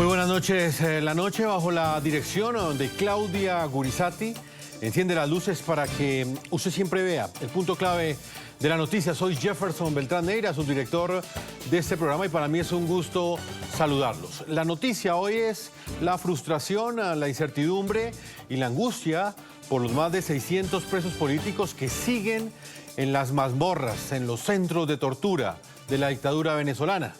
Muy buenas noches. La noche bajo la dirección de Claudia Gurizati enciende las luces para que usted siempre vea el punto clave de la noticia. Soy Jefferson Beltrán Neira, su director de este programa, y para mí es un gusto saludarlos. La noticia hoy es la frustración, la incertidumbre y la angustia por los más de 600 presos políticos que siguen en las mazmorras, en los centros de tortura de la dictadura venezolana.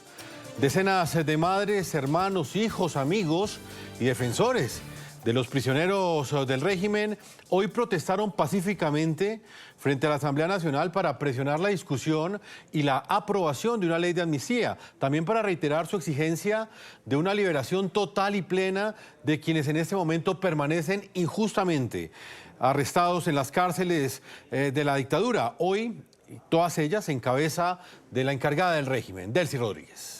Decenas de madres, hermanos, hijos, amigos y defensores de los prisioneros del régimen hoy protestaron pacíficamente frente a la Asamblea Nacional para presionar la discusión y la aprobación de una ley de amnistía, también para reiterar su exigencia de una liberación total y plena de quienes en este momento permanecen injustamente arrestados en las cárceles de la dictadura. Hoy, todas ellas en cabeza de la encargada del régimen, Delcy Rodríguez.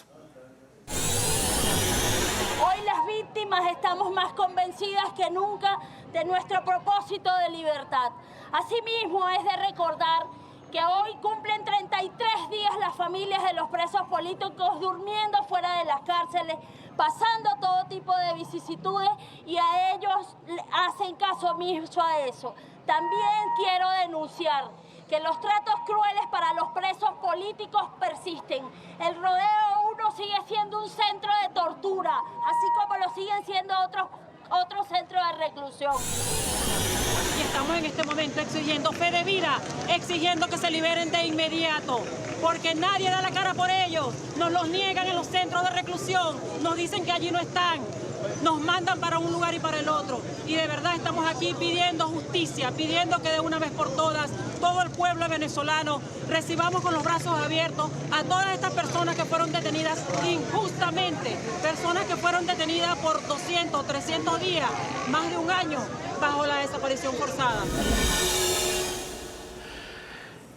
Estamos más convencidas que nunca de nuestro propósito de libertad. Asimismo, es de recordar que hoy cumplen 33 días las familias de los presos políticos durmiendo fuera de las cárceles, pasando todo tipo de vicisitudes, y a ellos hacen caso omiso a eso. También quiero denunciar que los tratos crueles para los presos políticos persisten. El Rodeo 1 sigue siendo un centro de tortura, así como lo siguen siendo otros centros de reclusión. Y estamos en este momento exigiendo fe de vida, exigiendo que se liberen de inmediato, porque nadie da la cara por ellos. Nos los niegan en los centros de reclusión, nos dicen que allí no están, nos mandan para un lugar y para el otro. Y de verdad estamos aquí pidiendo justicia, pidiendo que de una vez por todas todo el pueblo venezolano recibamos con los brazos abiertos a todas estas personas que fueron detenidas injustamente, personas que fueron detenidas por 200, 300 días, más de un año bajo la desaparición forzada.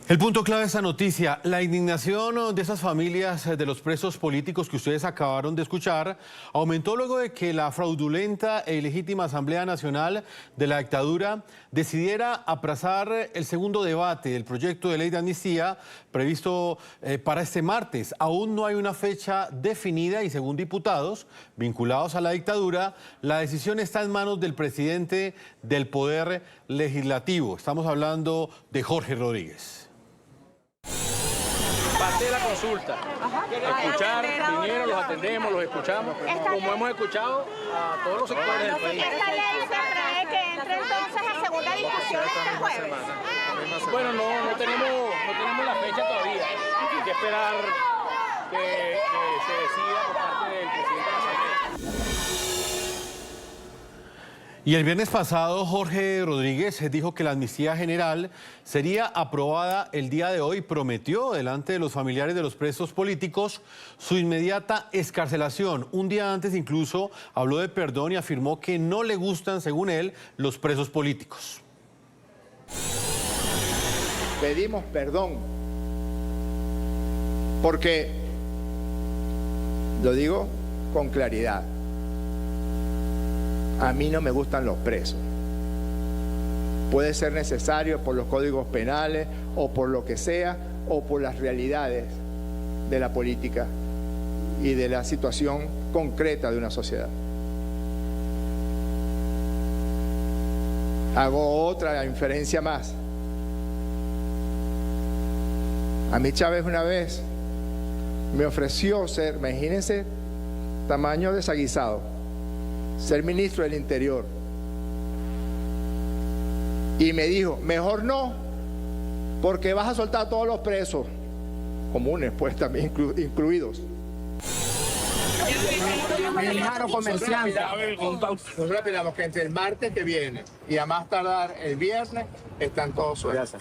El punto clave de esta noticia, la indignación de esas familias de los presos políticos que ustedes acabaron de escuchar aumentó luego de que la fraudulenta e ilegítima Asamblea Nacional de la dictadura decidiera aplazar el segundo debate del proyecto de ley de amnistía previsto para este martes. Aún no hay una fecha definida y, según diputados vinculados a la dictadura, la decisión está en manos del presidente del Poder Legislativo. Estamos hablando de Jorge Rodríguez. Parte de la consulta, escuchar, vinieron, los atendemos, los escuchamos, como hemos escuchado a todos los sectores del país. ¿Esta ley se prevé que entre entonces a segunda discusión este jueves? Bueno, no tenemos la fecha todavía, hay que esperar que se decida por parte del presidente de la Asamblea. Y el viernes pasado, Jorge Rodríguez dijo que la amnistía general sería aprobada el día de hoy. Prometió, delante de los familiares de los presos políticos, su inmediata excarcelación. Un día antes incluso habló de perdón y afirmó que no le gustan, según él, los presos políticos. Pedimos perdón porque, lo digo con claridad, a mí no me gustan los presos. Puede ser necesario por los códigos penales o por lo que sea, o por las realidades de la política y de la situación concreta de una sociedad. Hago otra inferencia más. A mí Chávez una vez me ofreció ser, imagínense, tamaño desaguisado, ser ministro del Interior. Y me dijo, mejor no, porque vas a soltar a todos los presos, comunes pues también incluidos. Nosotros esperamos que entre el martes que viene y a más tardar el viernes están todos sueltos.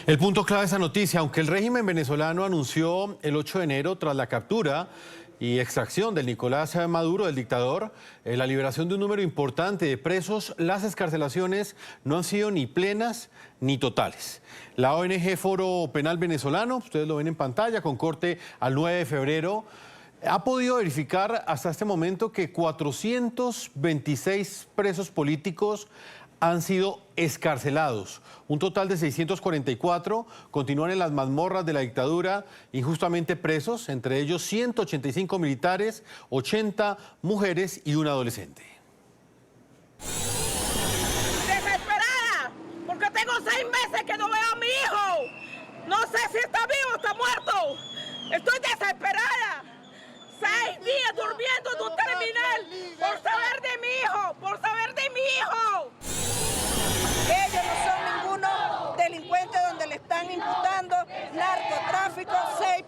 El punto clave de esa noticia, aunque el régimen venezolano anunció el 8 de enero, tras la captura y extracción del Nicolás Maduro, del dictador, la liberación de un número importante de presos, las excarcelaciones no han sido ni plenas ni totales. La ONG Foro Penal Venezolano, ustedes lo ven en pantalla, con corte al 9 de febrero, ha podido verificar hasta este momento que 426 presos políticos han sido excarcelados. Un total de 644 continúan en las mazmorras de la dictadura injustamente presos, entre ellos 185 militares, 80 mujeres y un adolescente. Desesperada, porque tengo 6 meses que no veo a mi hijo. No sé si está vivo o está muerto. Estoy desesperada. 6 días durmiendo en un terminal por saber de mi hijo, por saber de mi hijo. Ellos no son ninguno delincuente donde le están imputando narcotráfico,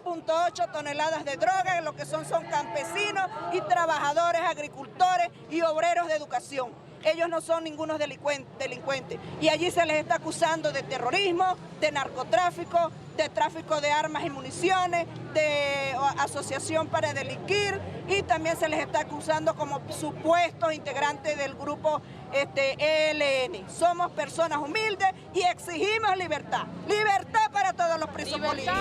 6.8 toneladas de droga, lo que son campesinos y trabajadores, agricultores y obreros de educación. Ellos no son ningunos delincuentes. Y allí se les está acusando de terrorismo, de narcotráfico, de tráfico de armas y municiones, de asociación para delinquir, y también se les está acusando como supuestos integrantes del grupo ELN. Somos personas humildes y exigimos libertad. Libertad para todos los presos políticos.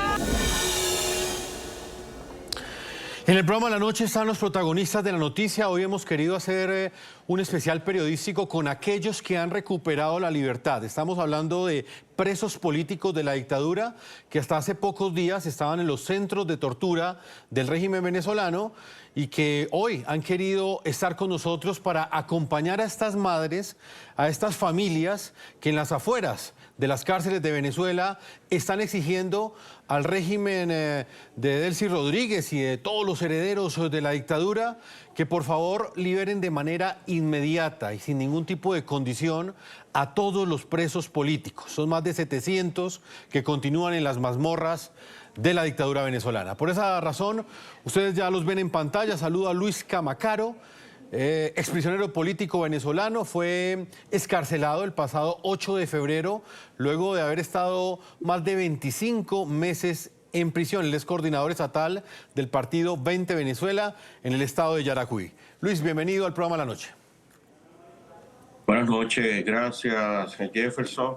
En el programa La Noche están los protagonistas de la noticia. Hoy hemos querido hacer un especial periodístico con aquellos que han recuperado la libertad. Estamos hablando de presos políticos de la dictadura que hasta hace pocos días estaban en los centros de tortura del régimen venezolano y que hoy han querido estar con nosotros para acompañar a estas madres, a estas familias que en las afueras de las cárceles de Venezuela están exigiendo al régimen de Delcy Rodríguez y de todos los herederos de la dictadura que por favor liberen de manera inmediata y sin ningún tipo de condición a todos los presos políticos. Son más de 700 que continúan en las mazmorras de la dictadura venezolana. Por esa razón, ustedes ya los ven en pantalla. Saludo a Luis Camacaro, exprisionero político venezolano. Fue excarcelado el pasado 8 de febrero, luego de haber estado más de 25 meses en prisión. Él es coordinador estatal del partido 20 Venezuela en el estado de Yaracuy. Luis, bienvenido al programa La Noche. Buenas noches, gracias Jefferson.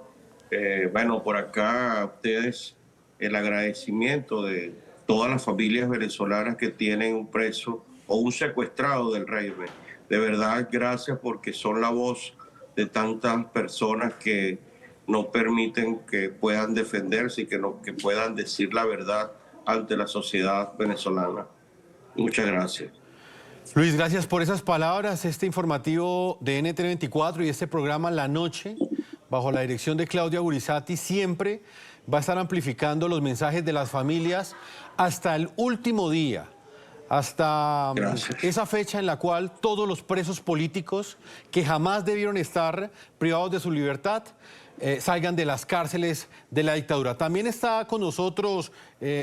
Bueno, por acá a ustedes el agradecimiento de todas las familias venezolanas que tienen un preso o un secuestrado del régimen. De verdad, gracias porque son la voz de tantas personas que no permiten que puedan defenderse y que puedan decir la verdad ante la sociedad venezolana. Muchas gracias. Luis, gracias por esas palabras. Este informativo de NTN24 y este programa La Noche, bajo la dirección de Claudia Gurizati, siempre va a estar amplificando los mensajes de las familias hasta el último día, hasta esa fecha en la cual todos los presos políticos que jamás debieron estar privados de su libertad salgan de las cárceles de la dictadura. También está con nosotros,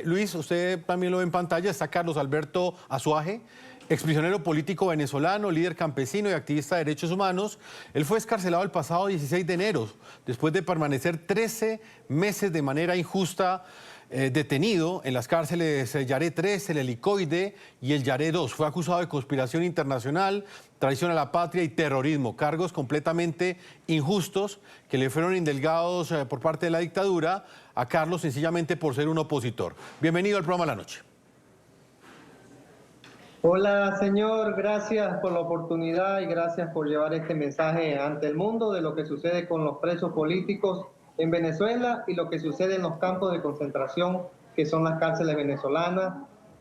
Luis, usted también lo ve en pantalla, está Carlos Alberto Azuaje, exprisionero político venezolano, líder campesino y activista de derechos humanos. Él fue excarcelado el pasado 16 de enero, después de permanecer 13 meses de manera injusta detenido en las cárceles Yaré 3, el Helicoide y el Yaré 2. Fue acusado de conspiración internacional, traición a la patria y terrorismo, cargos completamente injustos que le fueron indulgados por parte de la dictadura a Carlos sencillamente por ser un opositor. Bienvenido al programa La Noche. Hola, señor. Gracias por la oportunidad y gracias por llevar este mensaje ante el mundo de lo que sucede con los presos políticos en Venezuela y lo que sucede en los campos de concentración que son las cárceles venezolanas.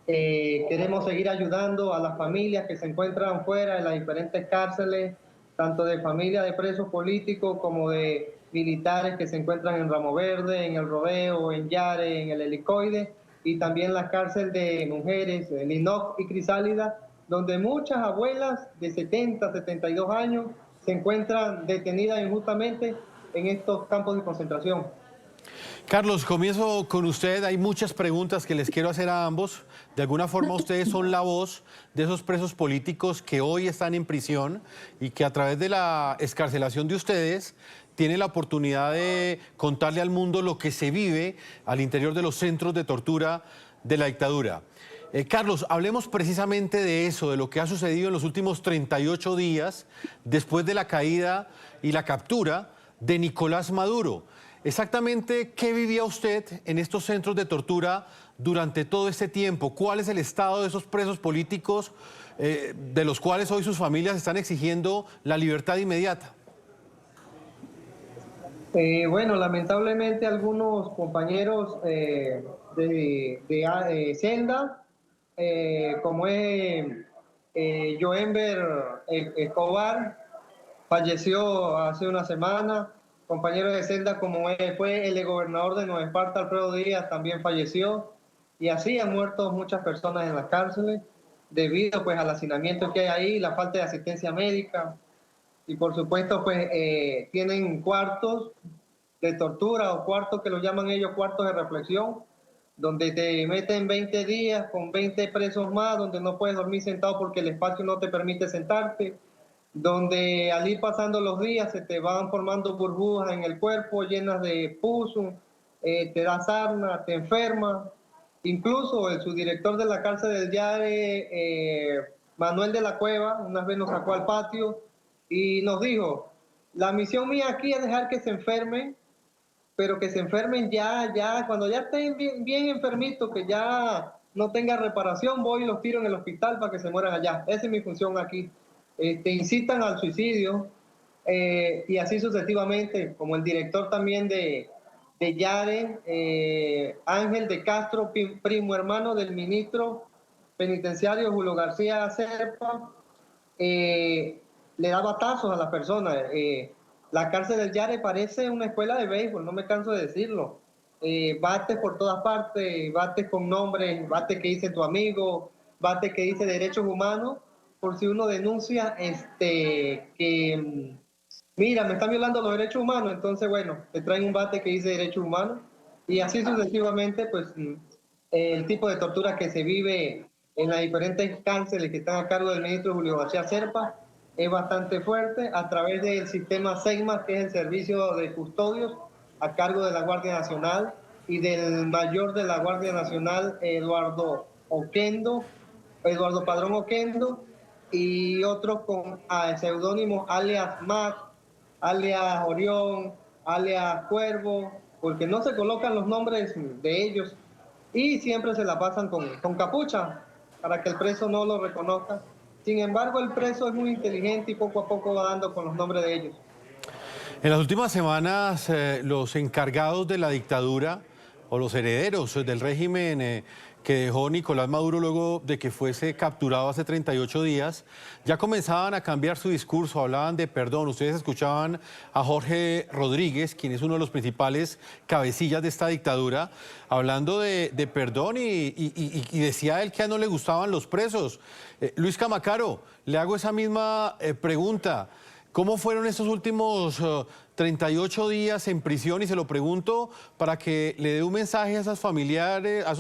Queremos seguir ayudando a las familias que se encuentran fuera de las diferentes cárceles, tanto de familias de presos políticos como de militares que se encuentran en Ramo Verde, en El Rodeo, en Yare, en el Helicoide, y también la cárcel de mujeres, Linoc y Crisálida, donde muchas abuelas de 70, 72 años se encuentran detenidas injustamente en estos campos de concentración. Carlos, comienzo con usted. Hay muchas preguntas que les quiero hacer a ambos. De alguna forma ustedes son la voz de esos presos políticos que hoy están en prisión y que a través de la excarcelación de ustedes tienen la oportunidad de contarle al mundo lo que se vive al interior de los centros de tortura de la dictadura. Carlos, hablemos precisamente de eso, de lo que ha sucedido en los últimos 38 días después de la caída y la captura de Nicolás Maduro. Exactamente, ¿qué vivía usted en estos centros de tortura durante todo este tiempo? ¿Cuál es el estado de esos presos políticos de los cuales hoy sus familias están exigiendo la libertad inmediata? Bueno, lamentablemente algunos compañeros de celda, como es Joenber Escobar, falleció hace una semana. Compañero de celda como fue el gobernador de Nueva Esparta, Alfredo Díaz, también falleció. Y así han muerto muchas personas en las cárceles debido pues al hacinamiento que hay ahí, la falta de asistencia médica. Y por supuesto pues tienen cuartos de tortura o cuartos que lo llaman ellos cuartos de reflexión, donde te meten 20 días con 20 presos más, donde no puedes dormir sentado porque el espacio no te permite sentarte, donde al ir pasando los días se te van formando burbujas en el cuerpo llenas de pus, te da sarna, te enferma. Incluso el subdirector de la cárcel del Yare, Manuel de la Cueva, una vez nos sacó al patio y nos dijo, la misión mía aquí es dejar que se enfermen, pero que se enfermen ya, cuando ya estén bien enfermitos, que ya no tengan reparación, voy y los tiro en el hospital para que se mueran allá. Esa es mi función aquí. Incitan al suicidio y así sucesivamente, como el director también de Yare, Ángel de Castro, primo hermano del ministro penitenciario Julio García Serpa, le da batazos a las personas. La cárcel del Yare parece una escuela de béisbol, no me canso de decirlo. Bates por todas partes, bates con nombres, bates que dice tu amigo, bates que dice derechos humanos, por si uno denuncia que, mira, me están violando los derechos humanos, entonces bueno, te traen un bate que dice derechos humanos, y así sucesivamente, pues el tipo de tortura que se vive en las diferentes cárceles que están a cargo del ministro Julio García Serpa es bastante fuerte, a través del sistema SEGMA, que es el servicio de custodios a cargo de la Guardia Nacional, y del mayor de la Guardia Nacional, Eduardo Padrón Oquendo, y otros con seudónimos alias Mac, alias Orión, alias Cuervo, porque no se colocan los nombres de ellos y siempre se la pasan con capucha para que el preso no lo reconozca. Sin embargo, el preso es muy inteligente y poco a poco va dando con los nombres de ellos. En las últimas semanas, los encargados de la dictadura o los herederos del régimen que dejó Nicolás Maduro luego de que fuese capturado hace 38 días, ya comenzaban a cambiar su discurso, hablaban de perdón. Ustedes escuchaban a Jorge Rodríguez, quien es uno de los principales cabecillas de esta dictadura, hablando de perdón y decía él que a no le gustaban los presos. Luis Camacaro, le hago esa misma pregunta. ¿Cómo fueron estos últimos 38 días en prisión? Y se lo pregunto para que le dé un mensaje a esos familiares, a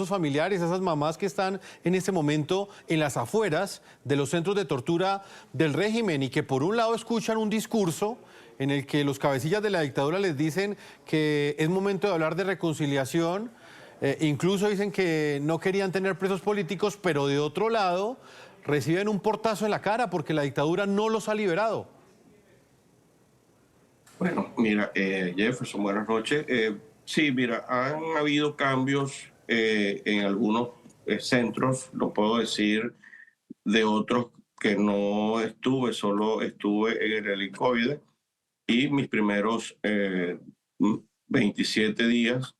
esas mamás que están en este momento en las afueras de los centros de tortura del régimen y que por un lado escuchan un discurso en el que los cabecillas de la dictadura les dicen que es momento de hablar de reconciliación, incluso dicen que no querían tener presos políticos, pero de otro lado reciben un portazo en la cara porque la dictadura no los ha liberado. Bueno, mira, Jefferson, buenas noches. Sí, mira, han habido cambios en algunos centros, lo puedo decir, de otros que no estuve, solo estuve en el helicoide, y mis primeros 27 días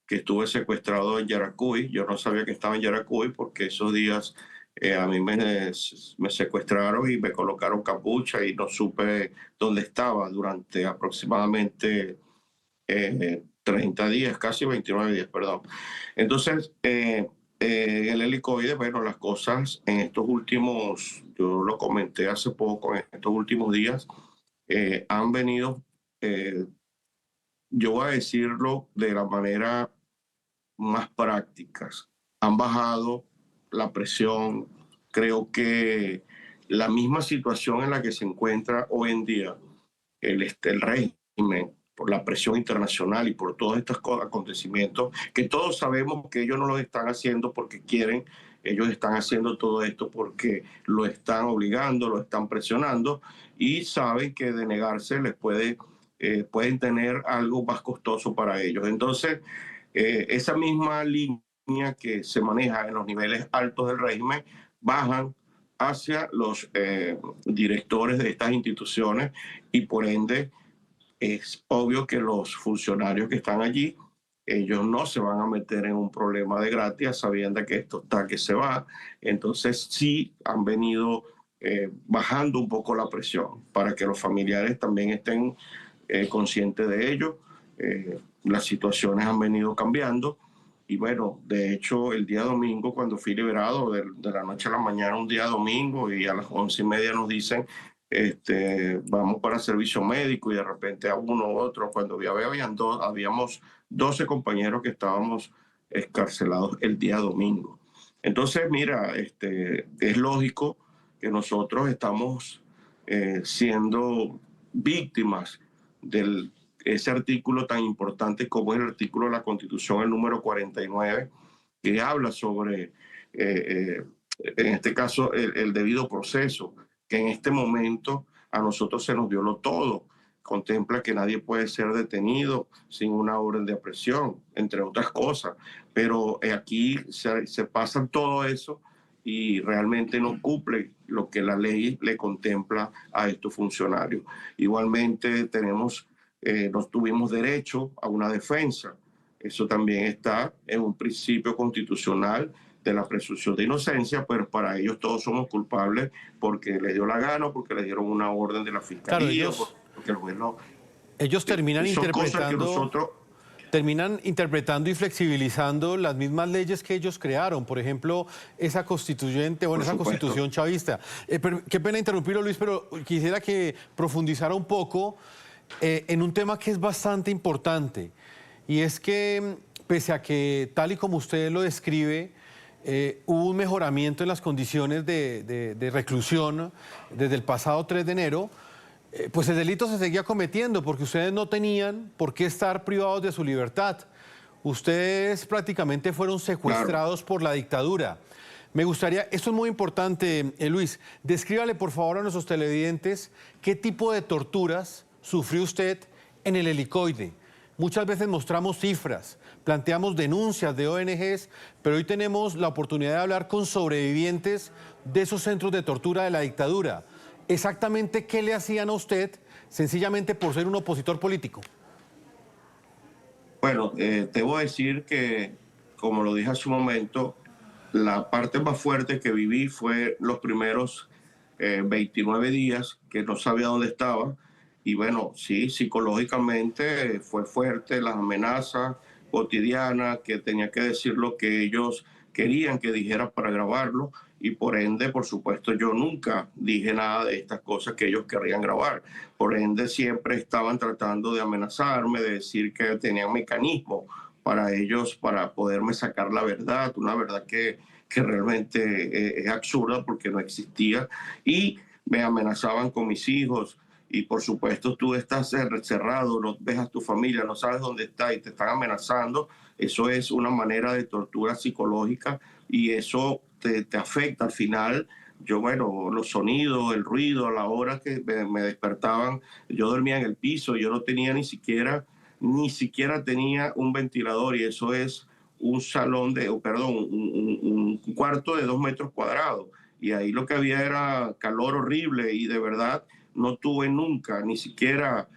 que estuve secuestrado en Yaracuy. Yo no sabía que estaba en Yaracuy porque esos días a mí me secuestraron y me colocaron capucha y no supe dónde estaba durante aproximadamente 30 días, casi 29 días, perdón. Entonces, en el helicoide, bueno, las cosas en estos últimos, yo lo comenté hace poco, en estos últimos días, han venido, yo voy a decirlo de la manera más prácticas, han bajado la presión. Creo que la misma situación en la que se encuentra hoy en día el régimen, por la presión internacional y por todos estos acontecimientos, que todos sabemos que ellos no lo están haciendo porque quieren, ellos están haciendo todo esto porque lo están obligando, lo están presionando y saben que de negarse les pueden tener algo más costoso para ellos. Entonces, esa misma línea que se maneja en los niveles altos del régimen bajan hacia los directores de estas instituciones y por ende es obvio que los funcionarios que están allí, ellos no se van a meter en un problema de gratis sabiendo que esto está que se va. Entonces sí han venido bajando un poco la presión para que los familiares también estén conscientes de ello. Las situaciones han venido cambiando y bueno, de hecho el día domingo cuando fui liberado de la noche a la mañana, un día domingo, y a las 11:30 nos dicen vamos para servicio médico, y de repente a uno u otro, cuando habíamos 12 compañeros que estábamos escarcelados el día domingo. Entonces, mira, es lógico que nosotros estamos siendo víctimas de ese artículo tan importante como es el artículo de la Constitución, el número 49, que habla sobre, en este caso, el debido proceso, que en este momento a nosotros se nos violó todo. Contempla que nadie puede ser detenido sin una orden de aprehensión, entre otras cosas. Pero aquí se pasa todo eso y realmente no cumple lo que la ley le contempla a estos funcionarios. Igualmente no tuvimos derecho a una defensa. Eso también está en un principio constitucional de la presunción de inocencia, pero para ellos todos somos culpables porque les dio la gana, porque les dieron una orden de la fiscalía, claro, porque el juez no. Ellos terminan interpretando y flexibilizando las mismas leyes que ellos crearon. Por ejemplo, esa constituyente, bueno, esa constitución chavista. Qué pena interrumpirlo, Luis, pero quisiera que profundizara un poco en un tema que es bastante importante. Y es que, pese a que, tal y como usted lo describe, hubo un mejoramiento en las condiciones de reclusión desde el pasado 3 de enero, pues el delito se seguía cometiendo porque ustedes no tenían por qué estar privados de su libertad. Ustedes prácticamente fueron secuestrados por la dictadura. Me gustaría, esto es muy importante, Luis, descríbale por favor a nuestros televidentes qué tipo de torturas sufrió usted en el helicoide. Muchas veces mostramos cifras, planteamos denuncias de ONGs, pero hoy tenemos la oportunidad de hablar con sobrevivientes de esos centros de tortura de la dictadura. Exactamente qué le hacían a usted, sencillamente por ser un opositor político. Bueno, te voy a decir que, como lo dije hace un momento, la parte más fuerte que viví fue los primeros 29 días que no sabía dónde estaba. Y bueno, sí, psicológicamente fue fuerte, las amenazas cotidianas, que tenía que decir lo que ellos querían que dijera para grabarlo, y por ende, por supuesto, yo nunca dije nada de estas cosas que ellos querían grabar. Por ende, siempre estaban tratando de amenazarme, de decir que tenían mecanismos para ellos, para poderme sacar la verdad, una verdad que realmente es absurda porque no existía, y me amenazaban con mis hijos. Y por supuesto tú estás encerrado, no ves a tu familia, no sabes dónde está y te están amenazando. Eso es una manera de tortura psicológica y eso te afecta. Al final, yo, bueno, los sonidos, el ruido, a la hora que me despertaban, yo dormía en el piso, yo no tenía ni siquiera tenía un ventilador, y eso es un un cuarto de 2 metros cuadrados. Y ahí lo que había era calor horrible, y de verdad no tuve nunca, ni siquiera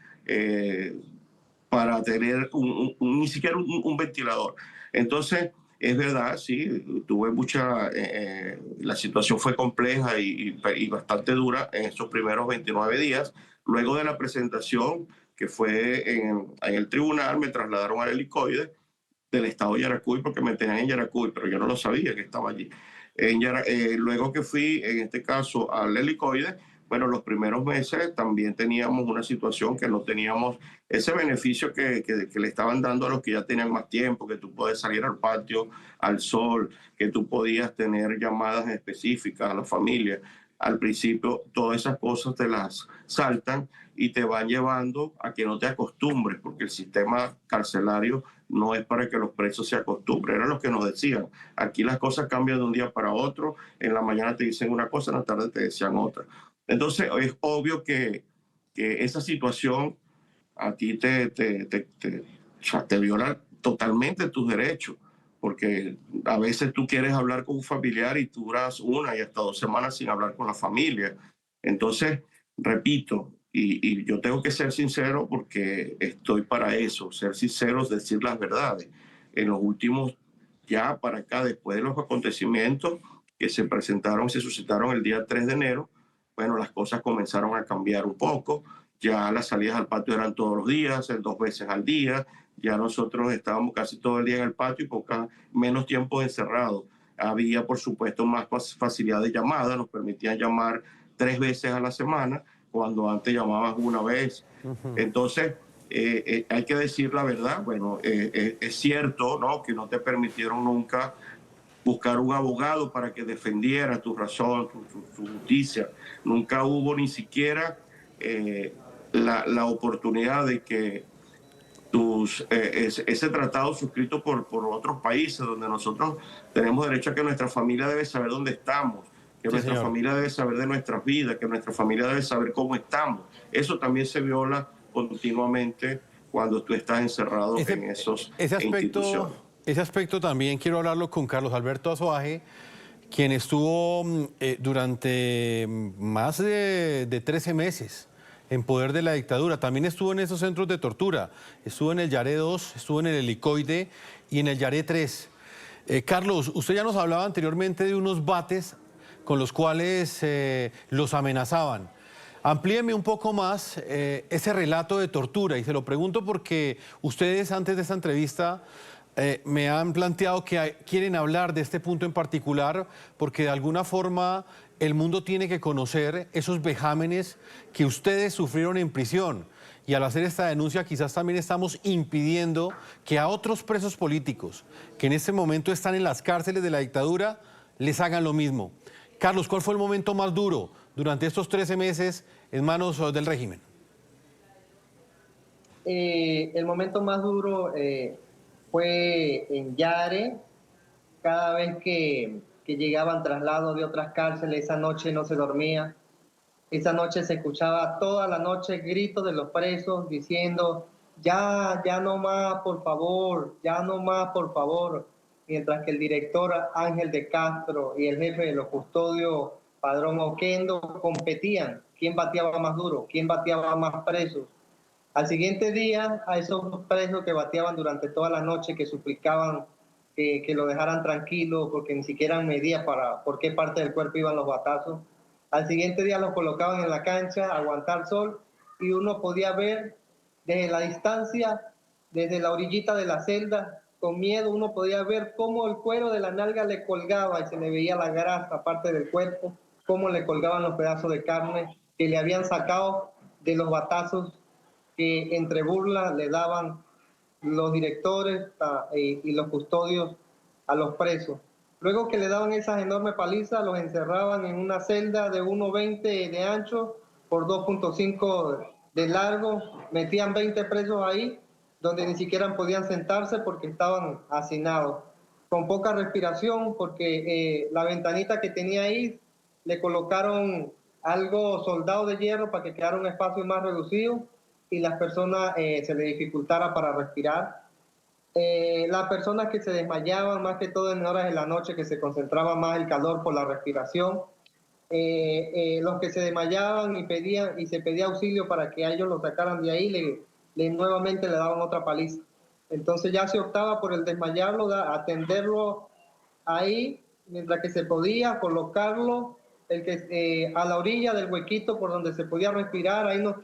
para tener ni siquiera un ventilador. Entonces, es verdad, sí, tuve la situación fue compleja y bastante dura en esos primeros 29 días. Luego de la presentación, que fue en el tribunal, me trasladaron al helicoide del estado de Yaracuy, porque me tenían en Yaracuy, pero yo no lo sabía que estaba allí. Luego que fui, en este caso, al helicoide, bueno, los primeros meses también teníamos una situación que no teníamos ese beneficio que le estaban dando a los que ya tenían más tiempo, que tú puedes salir al patio, al sol, que tú podías tener llamadas específicas a la familia. Al principio, todas esas cosas te las saltan y te van llevando a que no te acostumbres, porque el sistema carcelario no es para que los presos se acostumbren. Era lo que nos decían. Aquí las cosas cambian de un día para otro. En la mañana te dicen una cosa, en la tarde te decían otra. Entonces, es obvio que esa situación a ti te viola totalmente tus derechos, porque a veces tú quieres hablar con un familiar y tú duras 1 y hasta 2 semanas sin hablar con la familia. Entonces, repito, Y yo tengo que ser sincero porque estoy para eso, ser sinceros, decir las verdades. En los últimos, ya para acá, después de los acontecimientos que se presentaron, se suscitaron el día 3 de enero, bueno, las cosas comenzaron a cambiar un poco. Ya las salidas al patio eran todos los días, 2 veces al día. Ya nosotros estábamos casi todo el día en el patio y menos tiempo encerrados. Había, por supuesto, más facilidad de llamada, nos permitían llamar 3 veces a la semana, cuando antes llamabas una vez. Entonces, hay que decir la verdad. Bueno, es cierto, ¿no?, que no te permitieron nunca buscar un abogado para que defendiera tu razón, tu justicia. Nunca hubo ni siquiera la oportunidad de que ese tratado suscrito por otros países, donde nosotros tenemos derecho a que nuestra familia debe saber dónde estamos, que nuestra familia debe saber de nuestras vidas, que nuestra familia debe saber cómo estamos. Eso también se viola continuamente cuando tú estás encerrado en esos instituciones. Ese aspecto también quiero hablarlo con Carlos Alberto Azoaje, quien estuvo durante más de 13 meses en poder de la dictadura. También estuvo en esos centros de tortura. Estuvo en el Yaré 2, estuvo en el Helicoide y en el Yaré 3. Carlos, usted ya nos hablaba anteriormente de unos bates con los cuales los amenazaban. Amplíeme un poco más ese relato de tortura, y se lo pregunto porque ustedes antes de esta entrevista me han planteado que quieren hablar de este punto en particular porque de alguna forma el mundo tiene que conocer esos vejámenes que ustedes sufrieron en prisión. Y al hacer esta denuncia quizás también estamos impidiendo que a otros presos políticos que en este momento están en las cárceles de la dictadura les hagan lo mismo. Carlos, ¿cuál fue el momento más duro durante estos 13 meses en manos del régimen? El momento más duro fue en Yare. Cada vez que llegaban traslados de otras cárceles, esa noche no se dormía. Esa noche se escuchaba toda la noche gritos de los presos diciendo ya no más, por favor, ya no más, por favor. Mientras que el director Ángel de Castro y el jefe de los custodios, Padrón Oquendo, competían quién bateaba más duro, quién bateaba más presos. Al siguiente día, a esos presos que bateaban durante toda la noche, que suplicaban que lo dejaran tranquilo porque ni siquiera medía por qué parte del cuerpo iban los batazos, al siguiente día los colocaban en la cancha a aguantar sol y uno podía ver desde la distancia, desde la orillita de la celda, con miedo uno podía ver cómo el cuero de la nalga le colgaba y se le veía la grasa parte del cuerpo, cómo le colgaban los pedazos de carne que le habían sacado de los batazos que entre burlas le daban los directores y los custodios a los presos. Luego que le daban esas enormes palizas, los encerraban en una celda de 1,20 de ancho por 2,5 de largo, metían 20 presos ahí, donde ni siquiera podían sentarse porque estaban hacinados, con poca respiración, porque la ventanita que tenía ahí le colocaron algo soldado de hierro para que quedara un espacio más reducido y las personas se les dificultara para respirar. Las personas que se desmayaban, más que todo en horas de la noche, que se concentraba más el calor por la respiración, los que se desmayaban y se pedía auxilio para que a ellos los sacaran de ahí, nuevamente le daban otra paliza. Entonces ya se optaba por el desmayarlo, atenderlo ahí, mientras que se podía colocarlo a la orilla del huequito por donde se podía respirar. Ahí nos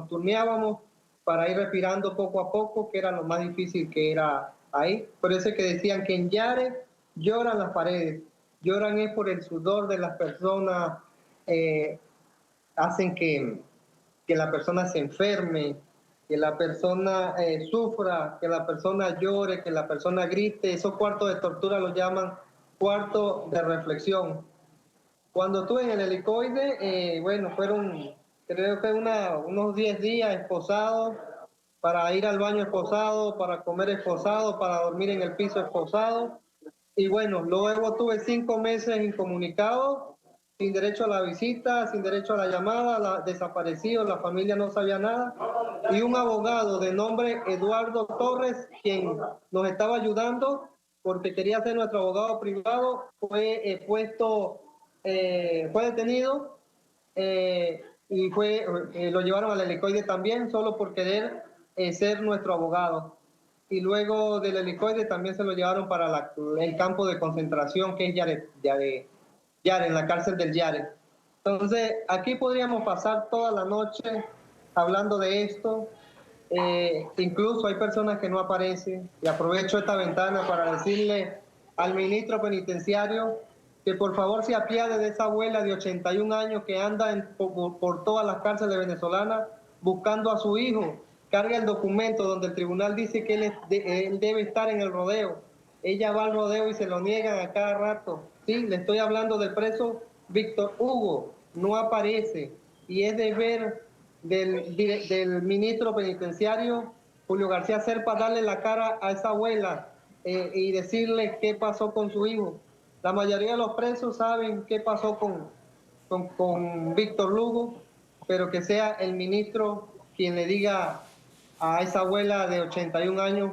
turneábamos para ir respirando poco a poco, que era lo más difícil que era ahí. Por eso es que decían que en Yare lloran las paredes, lloran es por el sudor de las personas, hacen que la persona se enferme, que la persona sufra, que la persona llore, que la persona grite. Esos cuartos de tortura los llaman cuartos de reflexión. Cuando estuve en el Helicoide, bueno, fueron creo que unos 10 días esposados, para ir al baño esposado, para comer esposado, para dormir en el piso esposado. Y bueno, luego tuve 5 meses incomunicado, sin derecho a la visita, sin derecho a la llamada, desaparecido, la familia no sabía nada. Y un abogado de nombre Eduardo Torres, quien nos estaba ayudando porque quería ser nuestro abogado privado, fue detenido y lo llevaron al helicoide también solo por querer ser nuestro abogado. Y luego del helicoide también se lo llevaron para el campo de concentración que es Yare, en la cárcel del Yare. Entonces, aquí podríamos pasar toda la noche hablando de esto. Incluso hay personas que no aparecen, y aprovecho esta ventana para decirle al ministro penitenciario que por favor se apiade de esa abuela de 81 años que anda por todas las cárceles venezolanas buscando a su hijo. Carga el documento donde el tribunal dice que él debe estar en el rodeo. Ella va al rodeo y se lo niegan a cada rato. Sí, le estoy hablando del preso Víctor Hugo, no aparece, y es deber del ministro penitenciario Julio García Serpa darle la cara a esa abuela y decirle qué pasó con su hijo. La mayoría de los presos saben qué pasó con Víctor Hugo, pero que sea el ministro quien le diga a esa abuela de 81 años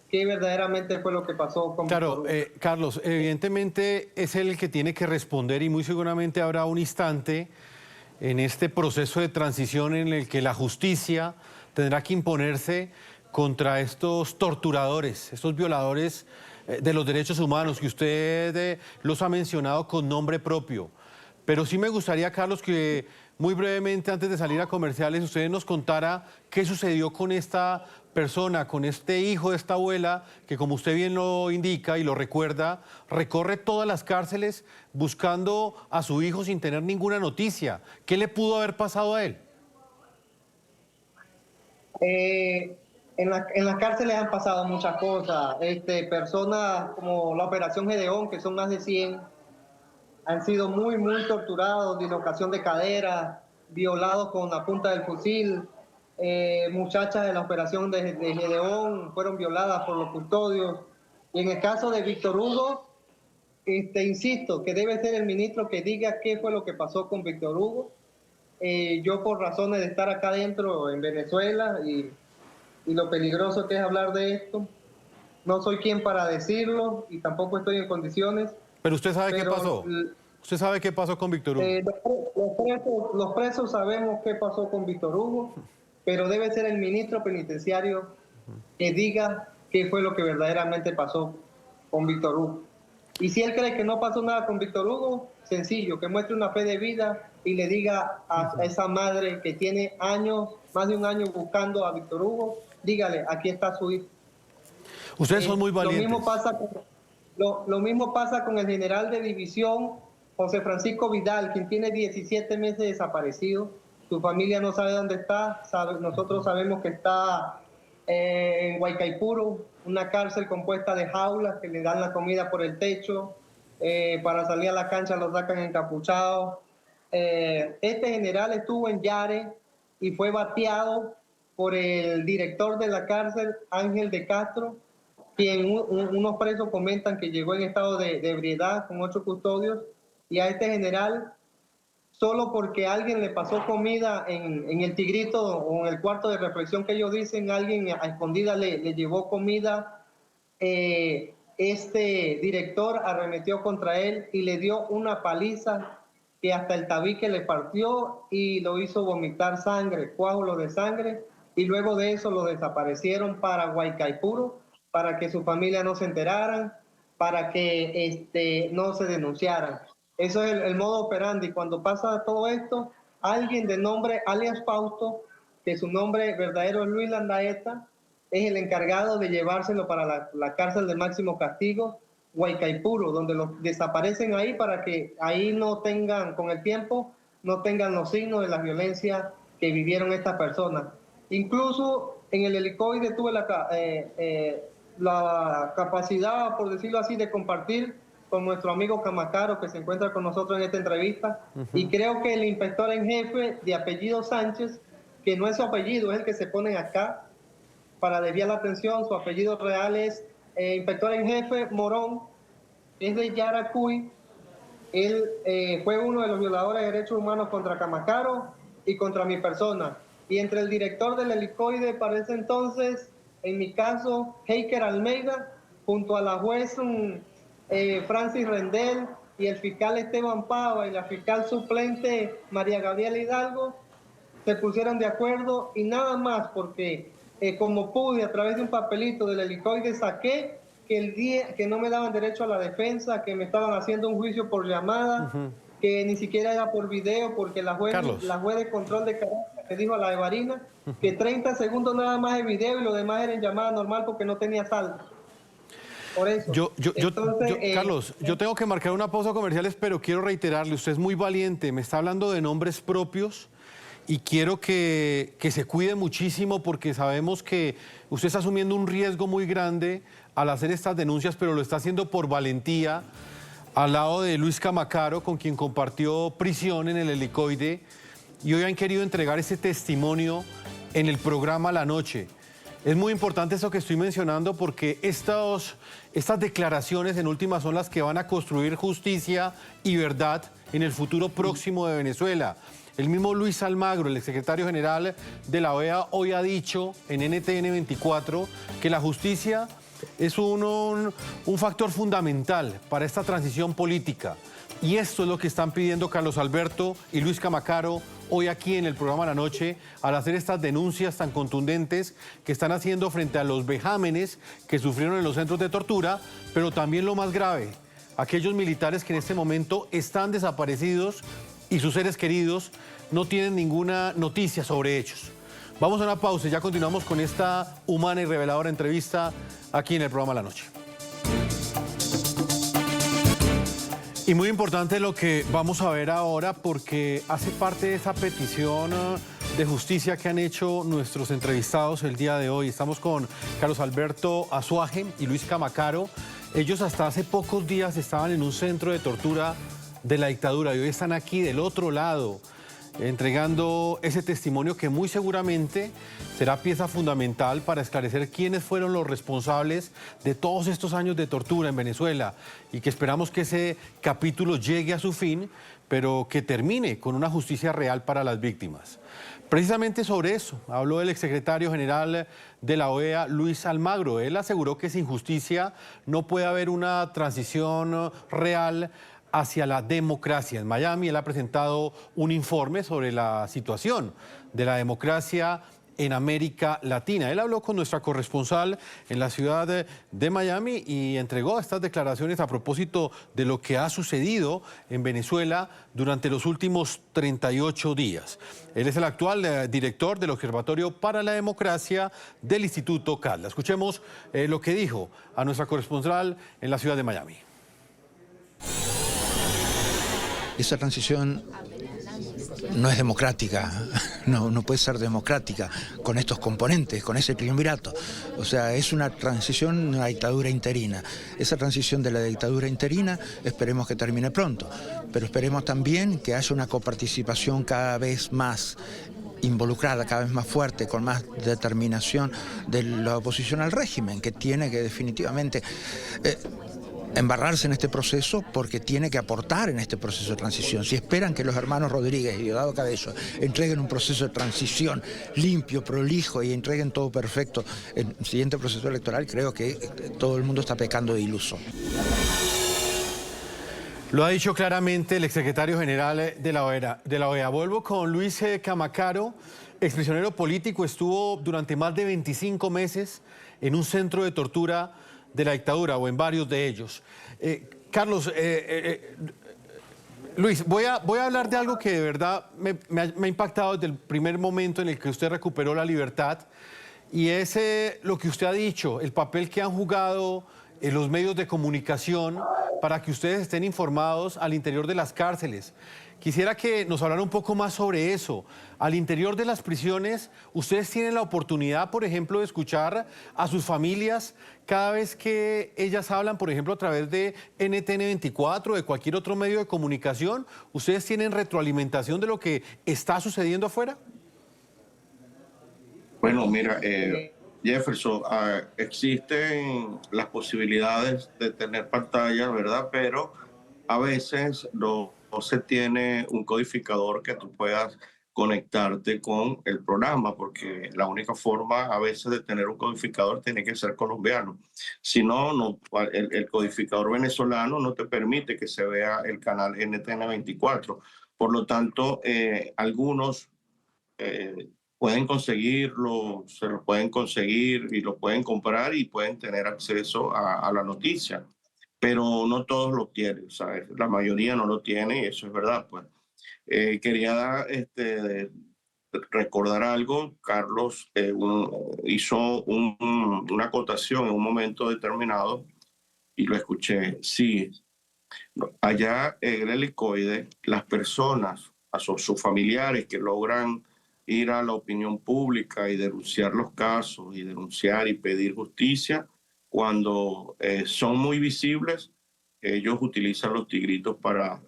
qué verdaderamente fue lo que pasó con Claro, Carlos, evidentemente es él el que tiene que responder y muy seguramente habrá un instante en este proceso de transición en el que la justicia tendrá que imponerse contra estos torturadores, estos violadores de los derechos humanos que usted los ha mencionado con nombre propio. Pero sí me gustaría, Carlos, que muy brevemente, antes de salir a comerciales, usted nos contara qué sucedió con esta persona, con este hijo de esta abuela, que como usted bien lo indica y lo recuerda, recorre todas las cárceles buscando a su hijo sin tener ninguna noticia. ¿Qué le pudo haber pasado a él? En las cárceles han pasado muchas cosas. Personas como la Operación Gedeón, que son más de 100, han sido muy torturados, dislocación de cadera, violados con la punta del fusil. Muchachas de la Operación de Gedeón fueron violadas por los custodios. Y en el caso de Víctor Hugo, insisto, que debe ser el ministro que diga qué fue lo que pasó con Víctor Hugo. Yo, por razones de estar acá adentro en Venezuela y lo peligroso que es hablar de esto, no soy quien para decirlo y tampoco estoy en condiciones. Pero usted sabe qué pasó. ¿Usted sabe qué pasó con Víctor Hugo? Los presos sabemos qué pasó con Víctor Hugo, pero debe ser el ministro penitenciario que diga qué fue lo que verdaderamente pasó con Víctor Hugo. Y si él cree que no pasó nada con Víctor Hugo, sencillo, que muestre una fe de vida y le diga a esa madre que tiene años, más de un año buscando a Víctor Hugo, dígale, aquí está su hijo. Ustedes son muy valientes. Lo mismo pasa con el general de división, José Francisco Vidal, quien tiene 17 meses desaparecido. Su familia no sabe dónde está. Nosotros sabemos que está en Guaycaipuro, una cárcel compuesta de jaulas que le dan la comida por el techo. Para salir a la cancha los sacan encapuchados. Este general estuvo en Yare y fue bateado por el director de la cárcel, Ángel de Castro, quien unos presos comentan que llegó en estado de ebriedad con 8 custodios, y a este general, solo porque alguien le pasó comida en el Tigrito o en el cuarto de reflexión que ellos dicen, alguien a escondida le llevó comida, este director arremetió contra él y le dio una paliza que hasta el tabique le partió y lo hizo vomitar sangre, coágulos de sangre, y luego de eso lo desaparecieron para Guaycaipuro, para que su familia no se enteraran, para que no se denunciaran. Eso es el modo operandi. Cuando pasa todo esto, alguien de nombre alias Fausto, que su nombre verdadero es Luis Landaeta, es el encargado de llevárselo para la cárcel de máximo castigo, Guaycaipuro, donde los desaparecen ahí para que ahí no tengan, con el tiempo, no tengan los signos de la violencia que vivieron estas personas. Incluso en el helicoide tuve la capacidad, por decirlo así, de compartir con nuestro amigo Camacaro, que se encuentra con nosotros en esta entrevista, y creo que el inspector en jefe de apellido Sánchez, que no es su apellido, es el que se pone acá para desviar la atención, su apellido real es inspector en jefe Morón, es de Yaracuy. Él fue uno de los violadores de derechos humanos contra Camacaro y contra mi persona. Y entre el director del helicoide para ese entonces, en mi caso, Heiker Almeida, junto a la juez Francis Rendel y el fiscal Esteban Pava y la fiscal suplente María Gabriela Hidalgo, se pusieran de acuerdo y nada más porque como pude a través de un papelito del helicoide saqué que el día que no me daban derecho a la defensa, que me estaban haciendo un juicio por llamada, que ni siquiera era por video, porque la juez de control de Caracas me dijo a la Evarina que 30 segundos nada más de video y lo demás era en llamada normal porque no tenía saldo. Por eso. Carlos, yo tengo que marcar una pausa comerciales, pero quiero reiterarle, usted es muy valiente, me está hablando de nombres propios y quiero que se cuide muchísimo porque sabemos que usted está asumiendo un riesgo muy grande al hacer estas denuncias, pero lo está haciendo por valentía, al lado de Luis Camacaro, con quien compartió prisión en el helicoide, y hoy han querido entregar ese testimonio en el programa La Noche. Es muy importante eso que estoy mencionando porque estas declaraciones en última son las que van a construir justicia y verdad en el futuro próximo de Venezuela. El mismo Luis Almagro, el exsecretario general de la OEA, hoy ha dicho en NTN 24 que la justicia es un factor fundamental para esta transición política. Y esto es lo que están pidiendo Carlos Alberto y Luis Camacaro hoy aquí en el programa La Noche, al hacer estas denuncias tan contundentes que están haciendo frente a los vejámenes que sufrieron en los centros de tortura, pero también lo más grave, aquellos militares que en este momento están desaparecidos y sus seres queridos no tienen ninguna noticia sobre ellos. Vamos a una pausa y ya continuamos con esta humana y reveladora entrevista aquí en el programa La Noche. Y muy importante lo que vamos a ver ahora porque hace parte de esa petición de justicia que han hecho nuestros entrevistados el día de hoy. Estamos con Carlos Alberto Azuaje y Luis Camacaro. Ellos hasta hace pocos días estaban en un centro de tortura de la dictadura y hoy están aquí del otro lado entregando ese testimonio que muy seguramente será pieza fundamental para esclarecer quiénes fueron los responsables de todos estos años de tortura en Venezuela y que esperamos que ese capítulo llegue a su fin, pero que termine con una justicia real para las víctimas. Precisamente sobre eso habló el exsecretario general de la OEA, Luis Almagro. Él aseguró que sin justicia no puede haber una transición real hacia la democracia. En Miami él ha presentado un informe sobre la situación de la democracia en América Latina. Él habló con nuestra corresponsal en la ciudad de Miami y entregó estas declaraciones a propósito de lo que ha sucedido en Venezuela durante los últimos 38 días. Él es el actual director del Observatorio para la Democracia del Instituto Cadla. Escuchemos lo que dijo a nuestra corresponsal en la ciudad de Miami. Esa transición no es democrática, no puede ser democrática con estos componentes, con ese triunvirato. O sea, es una transición, una dictadura interina. Esa transición de la dictadura interina esperemos que termine pronto, pero esperemos también que haya una coparticipación cada vez más involucrada, cada vez más fuerte, con más determinación de la oposición al régimen, que tiene que definitivamente embarrarse en este proceso porque tiene que aportar en este proceso de transición. Si esperan que los hermanos Rodríguez y Diosdado Cabello entreguen un proceso de transición limpio, prolijo y entreguen todo perfecto en el siguiente proceso electoral, creo que todo el mundo está pecando de iluso. Lo ha dicho claramente el exsecretario general de la OEA. Vuelvo con Luis Camacaro, exprisionero político, estuvo durante más de 25 meses en un centro de tortura de la dictadura o en varios de ellos. Carlos, Luis, voy a hablar de algo que de verdad me ha impactado desde el primer momento en el que usted recuperó la libertad y es lo que usted ha dicho, el papel que han jugado los medios de comunicación para que ustedes estén informados al interior de las cárceles. Quisiera que nos hablara un poco más sobre eso. Al interior de las prisiones, ¿ustedes tienen la oportunidad, por ejemplo, de escuchar a sus familias cada vez que ellas hablan, por ejemplo, a través de NTN 24 o de cualquier otro medio de comunicación? ¿Ustedes tienen retroalimentación de lo que está sucediendo afuera? Bueno, mira, Jefferson, existen las posibilidades de tener pantalla, ¿verdad? Pero a veces no se tiene un codificador que tú puedas conectarte con el programa, porque la única forma a veces de tener un codificador tiene que ser colombiano. Si no, el codificador venezolano no te permite que se vea el canal NTN 24. Por lo tanto, algunos pueden conseguirlo, se lo pueden conseguir y lo pueden comprar y pueden tener acceso a la noticia. Pero no todos lo tienen, ¿sabes? La mayoría no lo tiene y eso es verdad, pues. Quería recordar algo. Carlos hizo una acotación en un momento determinado y lo escuché. Sí, allá en el Helicoide, las personas, sus familiares que logran ir a la opinión pública y denunciar los casos y denunciar y pedir justicia, cuando son muy visibles, ellos utilizan los tigritos para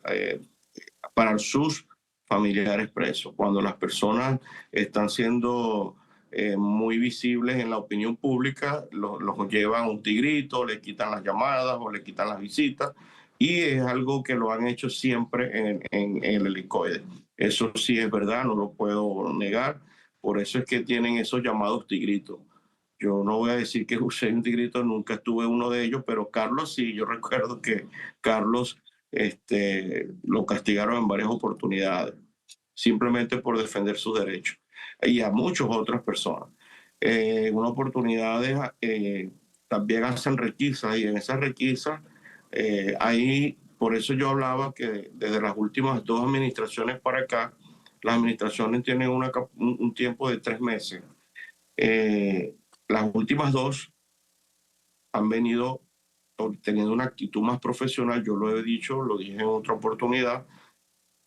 sus familiares presos. Cuando las personas están siendo muy visibles en la opinión pública, los llevan a un tigrito, le quitan las llamadas o le quitan las visitas, y es algo que lo han hecho siempre en el Helicoide. Eso sí es verdad, no lo puedo negar. Por eso es que tienen esos llamados tigritos. Yo no voy a decir que usé un tigrito, nunca estuve uno de ellos, pero Carlos sí. Yo recuerdo que Carlos lo castigaron en varias oportunidades, simplemente por defender sus derechos, y a muchas otras personas. En unas oportunidades también hacen requisas, y en esas requisas ahí, por eso yo hablaba que desde las últimas 2 administraciones para acá, las administraciones tienen un tiempo de 3 meses. Las últimas 2 han venido teniendo una actitud más profesional. Yo lo he dicho, lo dije en otra oportunidad,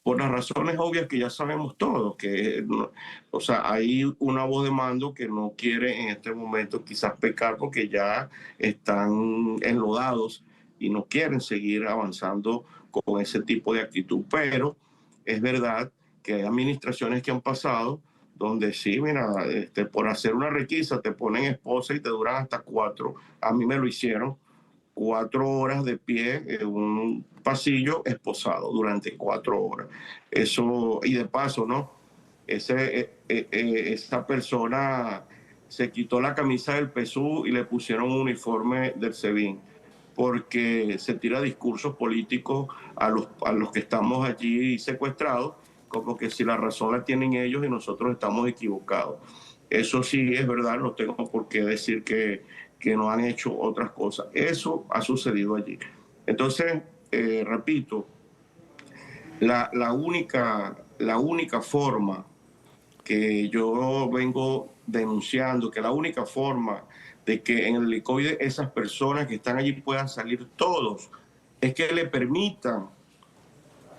por las razones obvias que ya sabemos todos, que o sea, hay una voz de mando que no quiere en este momento quizás pecar porque ya están enlodados y no quieren seguir avanzando con ese tipo de actitud. Pero es verdad que hay administraciones que han pasado donde sí, mira, por hacer una requisa te ponen esposa y te duran hasta 4. A mí me lo hicieron. 4 horas de pie en un pasillo esposado durante 4 horas. Eso, y de paso, ¿no? Esa persona se quitó la camisa del PSUV y le pusieron un uniforme del SEBIN, porque se tira discursos políticos a los que estamos allí secuestrados, como que si la razón la tienen ellos y nosotros estamos equivocados. Eso sí es verdad, no tengo por qué decir que no han hecho otras cosas. Eso ha sucedido allí. Entonces, repito, la única forma que yo vengo denunciando, que la única forma de que en el Helicoide esas personas que están allí puedan salir todos, es que le permitan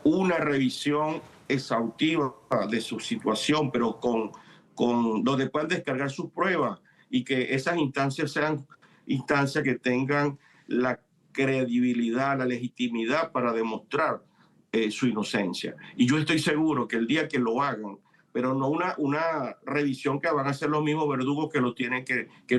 una revisión exhaustiva de su situación, pero donde puedan descargar sus pruebas, y que esas instancias sean instancias que tengan la credibilidad, la legitimidad para demostrar su inocencia. Y yo estoy seguro que el día que lo hagan, pero no una revisión que van a ser los mismos verdugos que no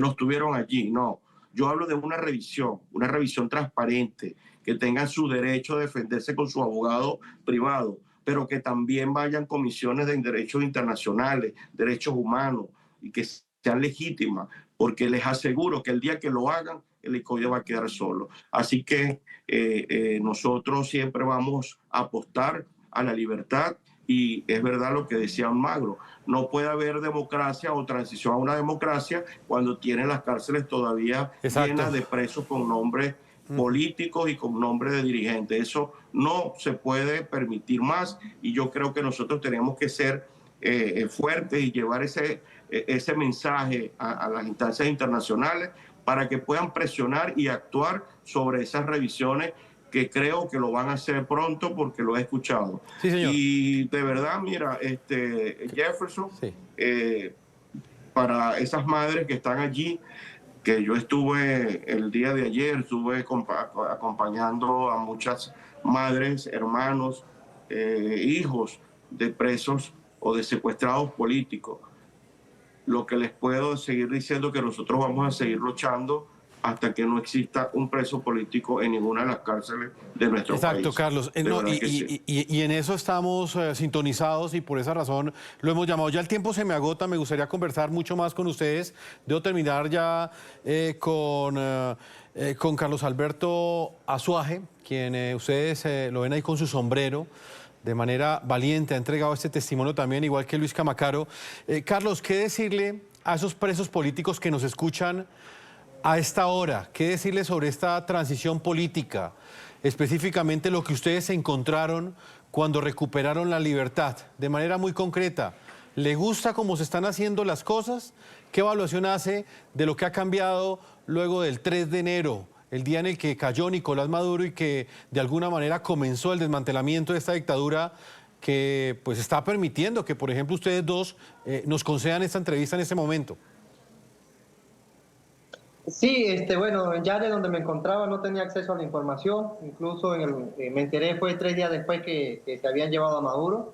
estuvieron allí, no. Yo hablo de una revisión transparente, que tengan su derecho a defenderse con su abogado privado, pero que también vayan comisiones de derechos internacionales, derechos humanos, y que sean legítimas, porque les aseguro que el día que lo hagan, el Helicoide va a quedar solo. Así que nosotros siempre vamos a apostar a la libertad, y es verdad lo que decía Magro, no puede haber democracia o transición a una democracia cuando tienen las cárceles todavía llenas de presos con nombres políticos y con nombres de dirigentes. Eso no se puede permitir más, y yo creo que nosotros tenemos que ser fuertes y llevar ese mensaje a las instancias internacionales para que puedan presionar y actuar sobre esas revisiones, que creo que lo van a hacer pronto porque lo he escuchado. Sí, señor. Y de verdad, mira, Jefferson, sí, para esas madres que están allí, que yo estuve el día de ayer, estuve acompañando a muchas madres, hermanos, hijos de presos o de secuestrados políticos. Lo que les puedo seguir diciendo, que nosotros vamos a seguir luchando hasta que no exista un preso político en ninguna de las cárceles de nuestro país. Exacto, Carlos. Y en eso estamos sintonizados, y por esa razón lo hemos llamado. Ya el tiempo se me agota, me gustaría conversar mucho más con ustedes. Debo terminar ya con Carlos Alberto Azuaje, quien ustedes lo ven ahí con su sombrero de manera valiente ha entregado este testimonio también, igual que Luis Camacaro. Carlos, ¿qué decirle a esos presos políticos que nos escuchan a esta hora? ¿Qué decirle sobre esta transición política? Específicamente lo que ustedes encontraron cuando recuperaron la libertad, de manera muy concreta. ¿Le gusta cómo se están haciendo las cosas? ¿Qué evaluación hace de lo que ha cambiado luego del 3 de enero, el día en el que cayó Nicolás Maduro y que de alguna manera comenzó el desmantelamiento de esta dictadura que pues está permitiendo que, por ejemplo, ustedes dos nos concedan esta entrevista en este momento? Sí, bueno, ya de donde me encontraba no tenía acceso a la información, incluso me enteré fue 3 días después que se habían llevado a Maduro.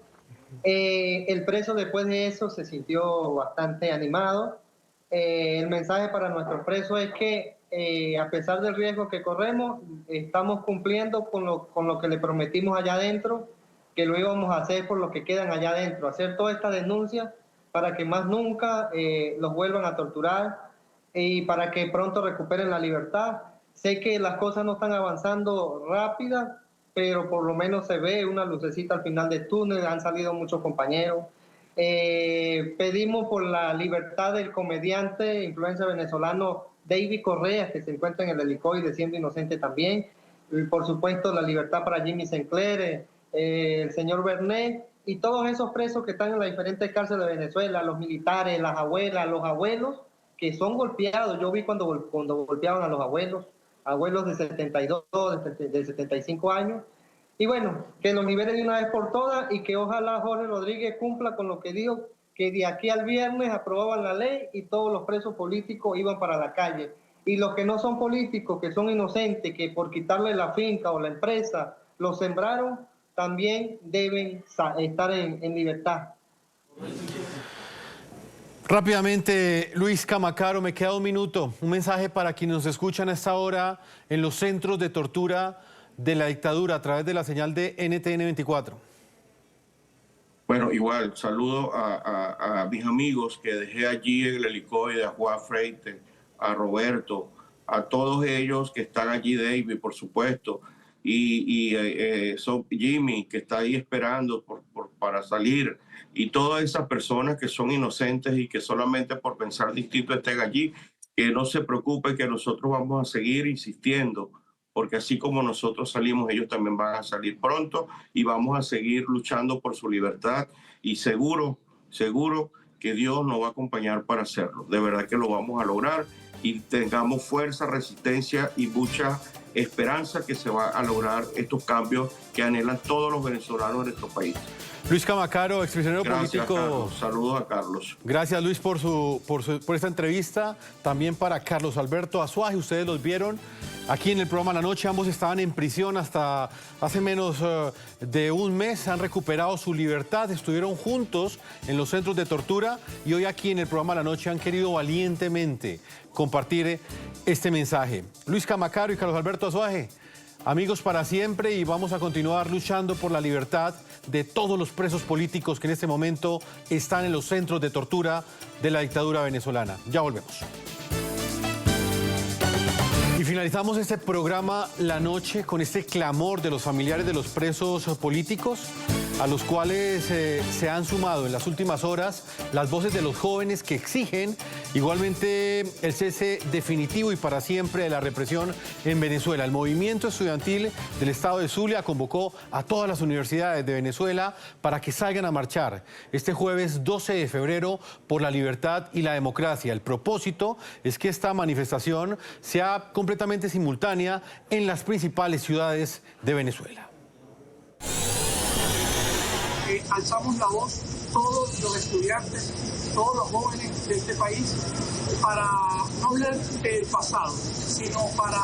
El preso después de eso se sintió bastante animado. El mensaje para nuestros presos es que a pesar del riesgo que corremos, estamos cumpliendo con lo que le prometimos allá adentro, que lo íbamos a hacer por los que quedan allá adentro, hacer toda esta denuncia para que más nunca los vuelvan a torturar y para que pronto recuperen la libertad. Sé que las cosas no están avanzando rápidas, pero por lo menos se ve una lucecita al final del túnel, han salido muchos compañeros. Pedimos por la libertad del comediante, influencer venezolano David Correa, que se encuentra en el helicoide siendo inocente también. Y por supuesto la libertad para Jimmy Sinclair, el señor Bernet y todos esos presos que están en las diferentes cárceles de Venezuela, los militares, las abuelas, los abuelos, que son golpeados. Yo vi cuando golpeaban a los abuelos de 72, de 75 años. Y bueno, que los liberen de una vez por todas y que ojalá Jorge Rodríguez cumpla con lo que dijo, que de aquí al viernes aprobaban la ley y todos los presos políticos iban para la calle. Y los que no son políticos, que son inocentes, que por quitarle la finca o la empresa los sembraron, también deben estar en libertad. Rápidamente, Luis Camacaro, me queda un minuto. Un mensaje para quienes nos escuchan a esta hora en los centros de tortura de la dictadura a través de la señal de NTN 24. Bueno, igual, saludo a mis amigos que dejé allí en el helicoide, a Juan Freite, a Roberto, a todos ellos que están allí, David, por supuesto, y Jimmy, que está ahí esperando para salir, y todas esas personas que son inocentes y que solamente por pensar distinto estén allí, que no se preocupen, que nosotros vamos a seguir insistiendo, porque así como nosotros salimos, ellos también van a salir pronto y vamos a seguir luchando por su libertad y seguro que Dios nos va a acompañar para hacerlo. De verdad que lo vamos a lograr y tengamos fuerza, resistencia y mucha esperanza que se va a lograr estos cambios que anhelan todos los venezolanos en nuestro país. Luis Camacaro, exprisionero político. Carlos. Saludos a Carlos. Gracias, Luis, por esta entrevista. También para Carlos Alberto Azuaje, ustedes los vieron aquí en el programa La Noche. Ambos estaban en prisión hasta hace menos de un mes. Han recuperado su libertad, estuvieron juntos en los centros de tortura y hoy aquí en el programa La Noche han querido valientemente compartir este mensaje. Luis Camacaro y Carlos Alberto Azuaje, amigos para siempre, y vamos a continuar luchando por la libertad de todos los presos políticos que en este momento están en los centros de tortura de la dictadura venezolana. Ya volvemos. Y finalizamos este programa La Noche con este clamor de los familiares de los presos políticos, a los cuales se han sumado en las últimas horas las voces de los jóvenes que exigen igualmente el cese definitivo y para siempre de la represión en Venezuela. El movimiento estudiantil del estado de Zulia convocó a todas las universidades de Venezuela para que salgan a marchar este jueves 12 de febrero por la libertad y la democracia. El propósito es que esta manifestación sea completamente simultánea en las principales ciudades de Venezuela. Alzamos la voz todos los estudiantes, todos los jóvenes de este país, para no hablar del pasado, sino para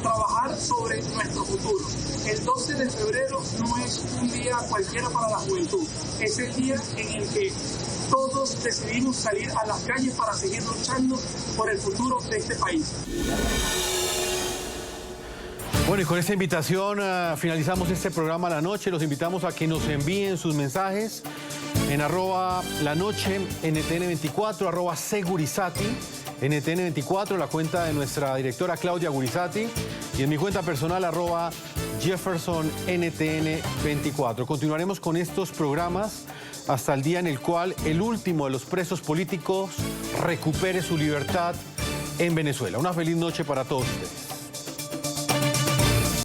trabajar sobre nuestro futuro. El 12 de febrero no es un día cualquiera para la juventud, es el día en el que todos decidimos salir a las calles para seguir luchando por el futuro de este país. Bueno, y con esta invitación finalizamos este programa La Noche. Los invitamos a que nos envíen sus mensajes en @lanoche, NTN24, @segurizati NTN24, la cuenta de nuestra directora Claudia Gurizati, y en mi cuenta personal @JeffersonNTN24. Continuaremos con estos programas hasta el día en el cual el último de los presos políticos recupere su libertad en Venezuela. Una feliz noche para todos ustedes.